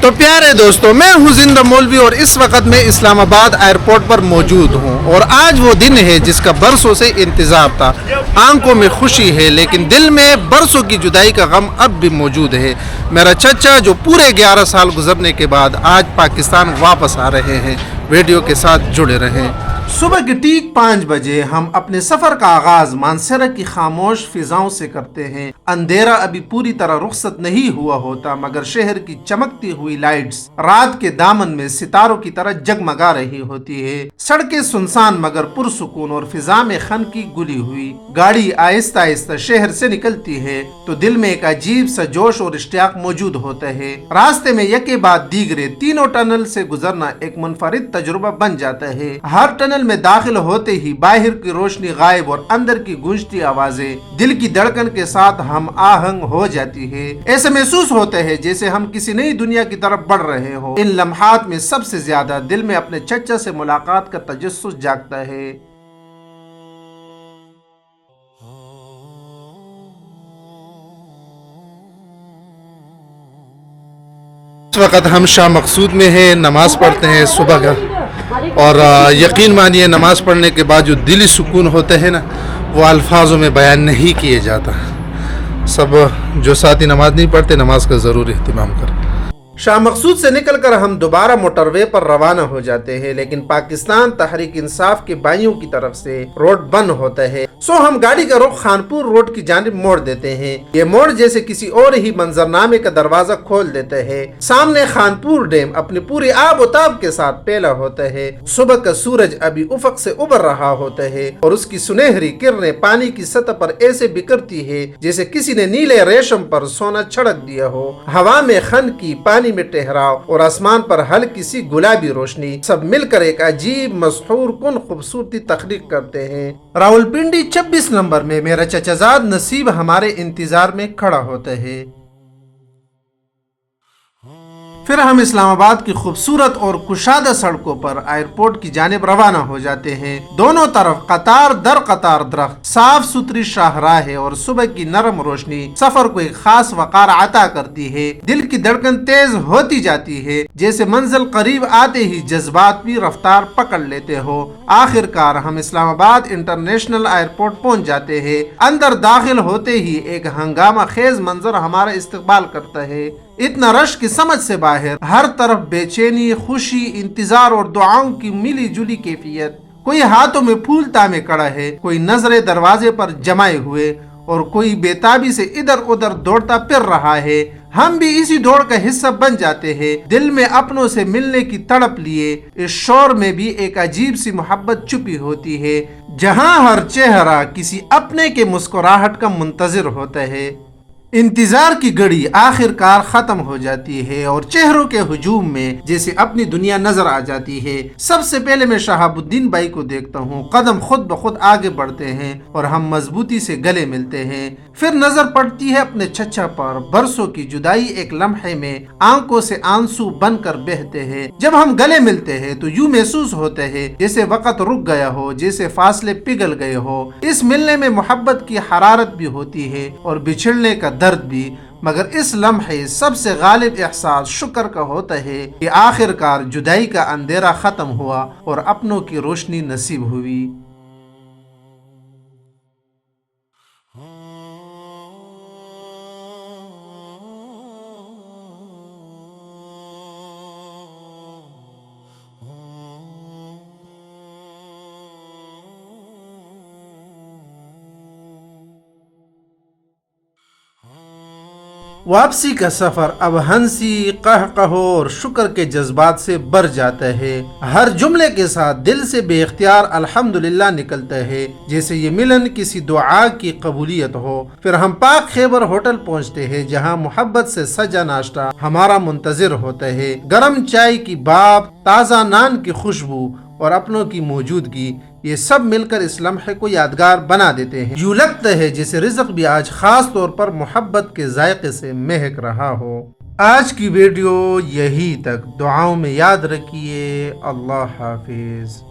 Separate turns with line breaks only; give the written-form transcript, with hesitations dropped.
تو پیارے دوستو، میں ہوں زندہ مولوی اور اس وقت میں اسلام آباد ایئرپورٹ پر موجود ہوں، اور آج وہ دن ہے جس کا برسوں سے انتظار تھا۔ آنکھوں میں خوشی ہے لیکن دل میں برسوں کی جدائی کا غم اب بھی موجود ہے۔ میرا چچا جو پورے 11 سال گزرنے کے بعد آج پاکستان واپس آ رہے ہیں۔ ویڈیو کے ساتھ جڑے رہیں۔ صبح کے ٹھیک 5 بجے ہم اپنے سفر کا آغاز مانسہرہ کی خاموش فضاؤں سے کرتے ہیں۔ اندھیرا ابھی پوری طرح رخصت نہیں ہوا ہوتا، مگر شہر کی چمکتی ہوئی لائٹس رات کے دامن میں ستاروں کی طرح جگمگا رہی ہوتی ہے۔ سڑکیں سنسان مگر پرسکون اور فضا میں خن کی گلی ہوئی۔ گاڑی آہستہ آہستہ شہر سے نکلتی ہے تو دل میں ایک عجیب سا جوش اور اشتیاق موجود ہوتا ہے۔ راستے میں یکے بعد دیگرے تینوں ٹنل سے گزرنا ایک منفرد تجربہ بن جاتا ہے۔ ہر ٹنل میں داخل ہوتے ہی باہر کی روشنی غائب اور اندر کی گونجتی آوازیں دل کی دھڑکن کے ساتھ ہم آہنگ ہو جاتی ہے۔ ایسے محسوس ہوتا ہے جیسے ہم کسی نئی دنیا کی طرف بڑھ رہے ہوں۔ ان لمحات میں سب سے زیادہ دل میں اپنے چچا سے ملاقات کا تجسس جاگتا ہے۔ اس وقت ہم شاہ مقصود میں ہیں، نماز پڑھتے ہیں صبح کا، اور یقین مانیے نماز پڑھنے کے بعد جو دلی سکون ہوتا ہے نا، وہ الفاظوں میں بیان نہیں کیے جاتا۔ سب جو ساتھی نماز نہیں پڑھتے، نماز کا ضرور اہتمام کریں۔ شاہ مقصود سے نکل کر ہم دوبارہ موٹر وے پر روانہ ہو جاتے ہیں، لیکن پاکستان تحریک انصاف کے بھائیوں کی طرف سے روڈ بند ہوتا ہے، سو ہم گاڑی کا رخ خانپور روڈ کی جانب موڑ دیتے ہیں۔ یہ موڑ جیسے کسی اور ہی منظرنامے کا دروازہ کھول دیتا ہے۔ سامنے خانپور ڈیم اپنی پوری آب و تاب کے ساتھ پھیلا ہوتا ہے۔ صبح کا سورج ابھی افق سے ابھر رہا ہوتا ہے اور اس کی سنہری کرنیں پانی کی سطح پر ایسے بکھرتی ہے جیسے کسی نے نیلے ریشم پر سونا چھڑک دیا ہو۔ ہوا میں خن کی، پانی میں ٹہراؤ اور آسمان پر ہلکی سی گلابی روشنی، سب مل کر ایک عجیب مسحور کن خوبصورتی تخلیق کرتے ہیں۔ راولپنڈی 26 نمبر میں میرا چچا زاد نصیب ہمارے انتظار میں کھڑا ہوتا ہے۔ پھر ہم اسلام آباد کی خوبصورت اور کشادہ سڑکوں پر ایئرپورٹ کی جانب روانہ ہو جاتے ہیں۔ دونوں طرف قطار در قطار درخت، صاف ستھری شاہراہیں اور صبح کی نرم روشنی سفر کو ایک خاص وقار عطا کرتی ہے۔ دل کی دھڑکن تیز ہوتی جاتی ہے، جیسے منزل قریب آتے ہی جذبات بھی رفتار پکڑ لیتے ہو۔ آخر کار ہم اسلام آباد انٹرنیشنل ایئرپورٹ پہنچ جاتے ہیں۔ اندر داخل ہوتے ہی ایک ہنگامہ خیز منظر ہمارا استقبال کرتا ہے۔ اتنا رش کی سمجھ سے باہر، ہر طرف بے چینی، خوشی، انتظار اور دعاؤں کی ملی جلی کیفیت۔ کوئی ہاتھوں میں پھول تامے کڑا ہے، کوئی نظریں دروازے پر جمائے ہوئے اور کوئی بےتابی سے ادھر ادھر دوڑتا پھر رہا ہے۔ ہم بھی اسی دوڑ کا حصہ بن جاتے ہیں، دل میں اپنوں سے ملنے کی تڑپ لیے۔ اس شور میں بھی ایک عجیب سی محبت چھپی ہوتی ہے، جہاں ہر چہرہ کسی اپنے کے مسکراہٹ کا منتظر ہوتا ہے۔ انتظار کی گھڑی آخر کار ختم ہو جاتی ہے اور چہروں کے ہجوم میں جیسے اپنی دنیا نظر آ جاتی ہے۔ سب سے پہلے میں شہاب الدین بھائی کو دیکھتا ہوں، قدم خود بخود آگے بڑھتے ہیں اور ہم مضبوطی سے گلے ملتے ہیں۔ پھر نظر پڑتی ہے اپنے چچا پر۔ برسوں کی جدائی ایک لمحے میں آنکھوں سے آنسو بن کر بہتے ہیں۔ جب ہم گلے ملتے ہیں تو یوں محسوس ہوتا ہے جیسے وقت رک گیا ہو، جیسے فاصلے پگھل گئے ہو۔ اس ملنے میں محبت کی حرارت بھی ہوتی ہے اور بچھڑنے کا درد بھی، مگر اس لمحے سب سے غالب احساس شکر کا ہوتا ہے کہ آخر کار جدائی کا اندھیرا ختم ہوا اور اپنوں کی روشنی نصیب ہوئی۔ واپسی کا سفر اب ہنسی، قہقہوں اور شکر کے جذبات سے بھر جاتا ہے۔ ہر جملے کے ساتھ دل سے بے اختیار الحمدللہ نکلتا ہے، جیسے یہ ملن کسی دعا کی قبولیت ہو۔ پھر ہم پاک خیبر ہوٹل پہنچتے ہیں، جہاں محبت سے سجا ناشتہ ہمارا منتظر ہوتا ہے۔ گرم چائے کی بھاپ، تازہ نان کی خوشبو اور اپنوں کی موجودگی، یہ سب مل کر اس لمحے کو یادگار بنا دیتے ہیں۔ یوں لگتا ہے جیسے رزق بھی آج خاص طور پر محبت کے ذائقے سے مہک رہا ہو۔ آج کی ویڈیو یہی تک، دعاؤں میں یاد رکھیے۔ اللہ حافظ۔